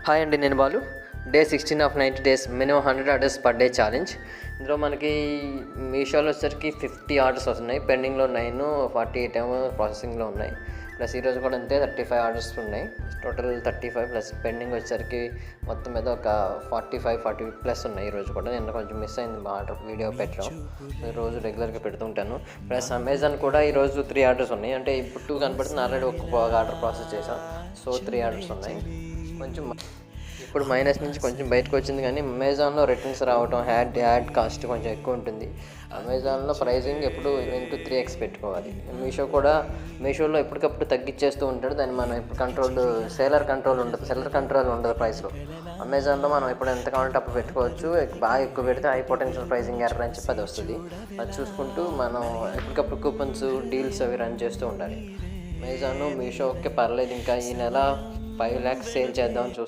Hi అండి, నేను Balu. Day 16 of 90 days minimum 100 orders per day challenge. ఇందులో మనకి మీషోలో వచ్చేసరికి 50 ఆర్డర్స్ వస్తున్నాయి. పెండింగ్లో 9, 48 ఏమో ప్రాసెసింగ్లో ఉన్నాయి. ప్లస్ ఈరోజు కూడా అంతే 35 ఆర్డర్స్ ఉన్నాయి. టోటల్ 35 ప్లస్ పెండింగ్ వచ్చేసరికి మొత్తం మీద ఒక 40 ప్లస్ ఉన్నాయి. ఈరోజు కూడా నిన్న కొంచెం మిస్ అయింది మా ఆర్డర్ వీడియో పెట్టడం. రోజు రెగ్యులర్గా పెడుతుంటాను. ప్లస్ అమెజాన్ కూడా ఈరోజు 3 ఆర్డర్స్ ఉన్నాయి. అంటే ఇప్పుడు 2 కనపడుతుంది, ఆల్రెడీ ఒక ఆర్డర్ ప్రాసెస్ చేసాం. సో 3 ఆర్డర్స్ ఉన్నాయి. కొంచెం ఇప్పుడు మైనస్ నుంచి కొంచెం బయటకు వచ్చింది, కానీ అమెజాన్లో రిటర్న్స్ రావడం యాడ్ కాస్ట్ కొంచెం ఎక్కువ ఉంటుంది. అమెజాన్లో ప్రైజింగ్ ఎప్పుడు ఇంటూ 3x పెట్టుకోవాలి. మీషోలో ఎప్పటికప్పుడు తగ్గించేస్తూ ఉంటాడు. దాన్ని మనం ఇప్పుడు సెల్లర్ కంట్రోల్ ఉండదు ప్రైస్లో. అమెజాన్లో మనం ఎప్పుడు ఎంత కావాలంటే అప్పుడు పెట్టుకోవచ్చు. బాగా ఎక్కువ పెడితే హై పొటెన్షియల్ ప్రైజింగ్ ఎర్రర్ అని చెప్పి అది వస్తుంది. అది చూసుకుంటూ మనం ఎప్పటికప్పుడు కూపన్స్, డీల్స్ అవి రన్ చేస్తూ ఉండాలి. అమెజాన్, మీషో ఓకే పర్లేదు. ఇంకా ఈ నెల 5 lakhs సేల్ చేద్దామని చూస్తాం.